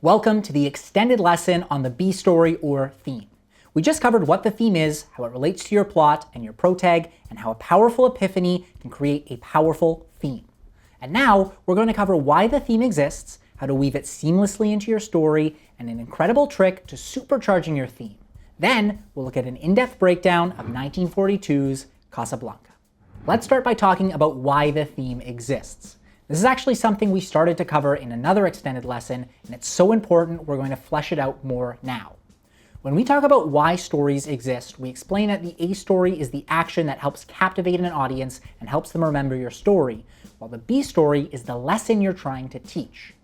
Welcome to the extended lesson on the B story or theme. We just covered what the theme is, how it relates to your plot and your protag, and how a powerful epiphany can create a powerful theme. And now we're going to cover why the theme exists, how to weave it seamlessly into your story, and an incredible trick to supercharging your theme. Then we'll look at an in-depth breakdown of 1942's Casablanca. Let's start by talking about why the theme exists. This is actually something we started to cover in another extended lesson, and it's so important we're going to flesh it out more now. When we talk about why stories exist, we explain that the A story is the action that helps captivate an audience and helps them remember your story, while the B story is the lesson you're trying to teach.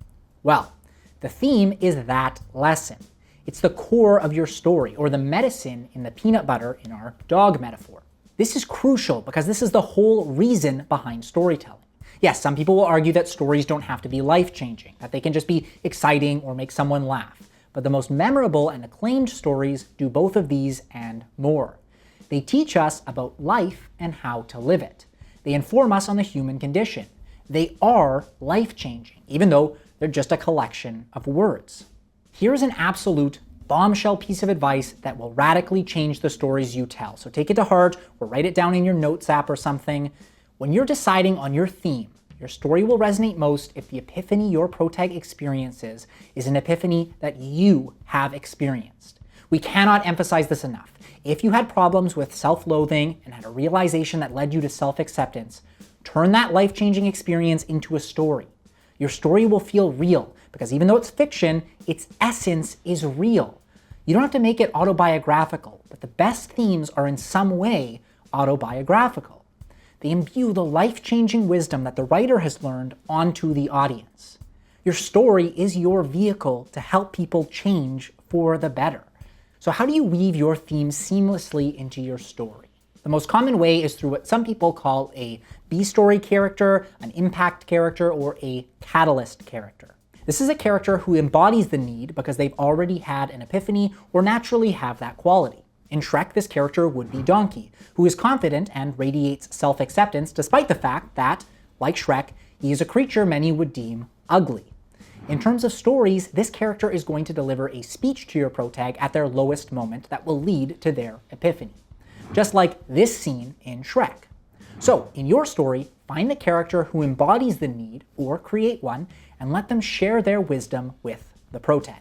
Well, the theme is that lesson. It's the core of your story, or the medicine in the peanut butter in our dog metaphor. This is crucial because this is the whole reason behind storytelling. Yes, some people will argue that stories don't have to be life-changing, that they can just be exciting or make someone laugh. But the most memorable and acclaimed stories do both of these and more. They teach us about life and how to live it. They inform us on the human condition. They are life-changing, even though they're just a collection of words. Here's an absolute bombshell piece of advice that will radically change the stories you tell. So take it to heart or write it down in your notes app or something. When you're deciding on your theme, your story will resonate most if the epiphany your protag experiences is an epiphany that you have experienced. We cannot emphasize this enough. If you had problems with self-loathing and had a realization that led you to self-acceptance, turn that life-changing experience into a story. Your story will feel real because even though it's fiction, its essence is real. You don't have to make it autobiographical, but the best themes are in some way autobiographical. They imbue the life-changing wisdom that the writer has learned onto the audience. Your story is your vehicle to help people change for the better. So how do you weave your theme seamlessly into your story? The most common way is through what some people call a B-story character, an impact character, or a catalyst character. This is a character who embodies the need because they've already had an epiphany or naturally have that quality. In Shrek, this character would be Donkey, who is confident and radiates self-acceptance despite the fact that, like Shrek, he is a creature many would deem ugly. In terms of stories, this character is going to deliver a speech to your protag at their lowest moment that will lead to their epiphany. Just like this scene in Shrek. So, in your story, find the character who embodies the need, or create one, and let them share their wisdom with the protag.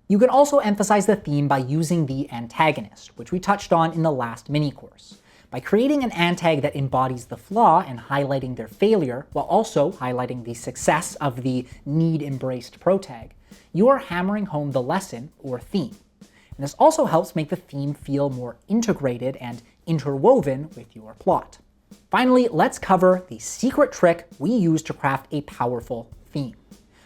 You can also emphasize the theme by using the antagonist, which we touched on in the last mini-course. By creating an antag that embodies the flaw and highlighting their failure, while also highlighting the success of the need-embraced protag, you are hammering home the lesson or theme. And this also helps make the theme feel more integrated and interwoven with your plot. Finally, let's cover the secret trick we use to craft a powerful theme.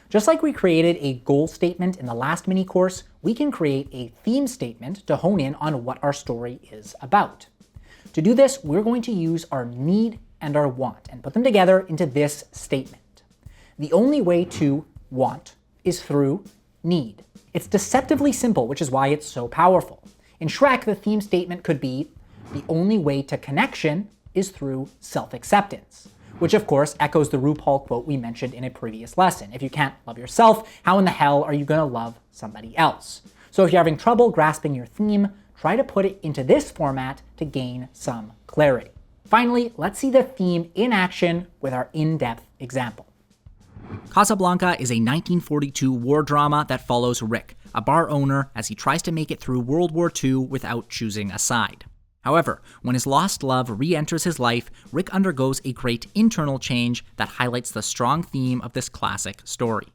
Just like we created a goal statement in the last mini-course, we can create a theme statement to hone in on what our story is about. To do this, we're going to use our need and our want and put them together into this statement. The only way to want is through need. It's deceptively simple, which is why it's so powerful. In Shrek, the theme statement could be, the only way to connection is through self-acceptance. Which of course echoes the RuPaul quote we mentioned in a previous lesson. If you can't love yourself, how in the hell are you gonna love somebody else? So if you're having trouble grasping your theme, try to put it into this format to gain some clarity. Finally, let's see the theme in action with our in-depth example. Casablanca is a 1942 war drama that follows Rick, a bar owner, as he tries to make it through World War II without choosing a side. However, when his lost love re-enters his life, Rick undergoes a great internal change that highlights the strong theme of this classic story.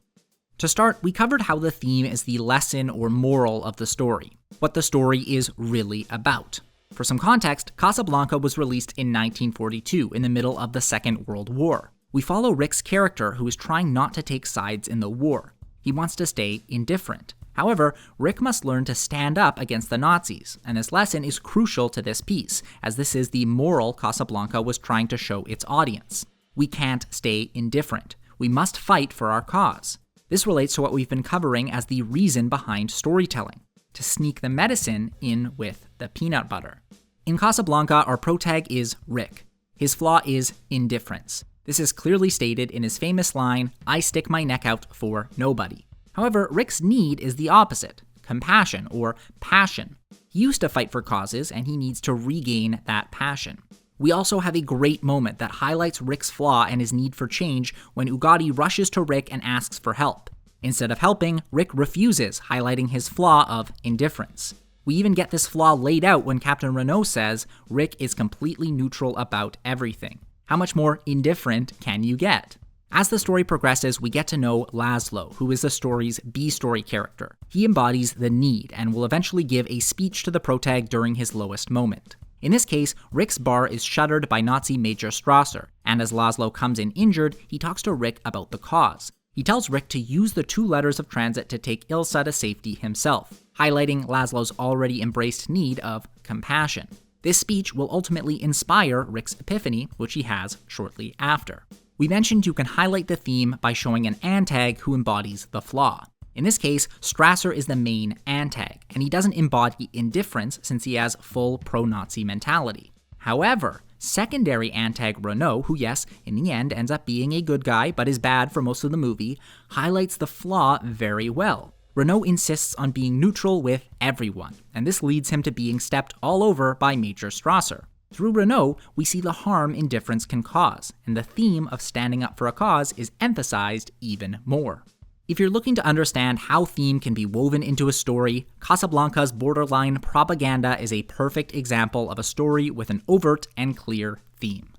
To start, we covered how the theme is the lesson or moral of the story, what the story is really about. For some context, Casablanca was released in 1942, in the middle of the Second World War. We follow Rick's character who is trying not to take sides in the war. He wants to stay indifferent. However, Rick must learn to stand up against the Nazis, and this lesson is crucial to this piece, as this is the moral Casablanca was trying to show its audience. We can't stay indifferent. We must fight for our cause. This relates to what we've been covering as the reason behind storytelling, to sneak the medicine in with the peanut butter. In Casablanca, our protag is Rick. His flaw is indifference. This is clearly stated in his famous line, "I stick my neck out for nobody." However, Rick's need is the opposite: compassion or passion. He used to fight for causes, and he needs to regain that passion. We also have a great moment that highlights Rick's flaw and his need for change when Ugadi rushes to Rick and asks for help. Instead of helping, Rick refuses, highlighting his flaw of indifference. We even get this flaw laid out when Captain Renault says Rick is completely neutral about everything. How much more indifferent can you get? As the story progresses, we get to know Laszlo, who is the story's B-story character. He embodies the need and will eventually give a speech to the protag during his lowest moment. In this case, Rick's bar is shuttered by Nazi Major Strasser, and as Laszlo comes in injured, he talks to Rick about the cause. He tells Rick to use the 2 letters of transit to take Ilsa to safety himself, highlighting Laszlo's already embraced need of compassion. This speech will ultimately inspire Rick's epiphany, which he has shortly after. We mentioned you can highlight the theme by showing an antag who embodies the flaw. In this case, Strasser is the main antag, and he doesn't embody indifference since he has full pro-Nazi mentality. However, secondary antag Renault, who yes, in the end ends up being a good guy but is bad for most of the movie, highlights the flaw very well. Renault insists on being neutral with everyone, and this leads him to being stepped all over by Major Strasser. Through Renault, we see the harm indifference can cause, and the theme of standing up for a cause is emphasized even more. If you're looking to understand how theme can be woven into a story, Casablanca's borderline propaganda is a perfect example of a story with an overt and clear theme.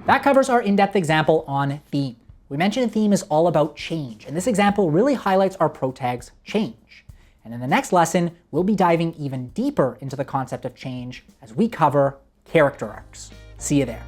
That covers our in-depth example on theme. We mentioned theme is all about change, and this example really highlights our protag's change. And in the next lesson, we'll be diving even deeper into the concept of change as we cover character arcs. See you there.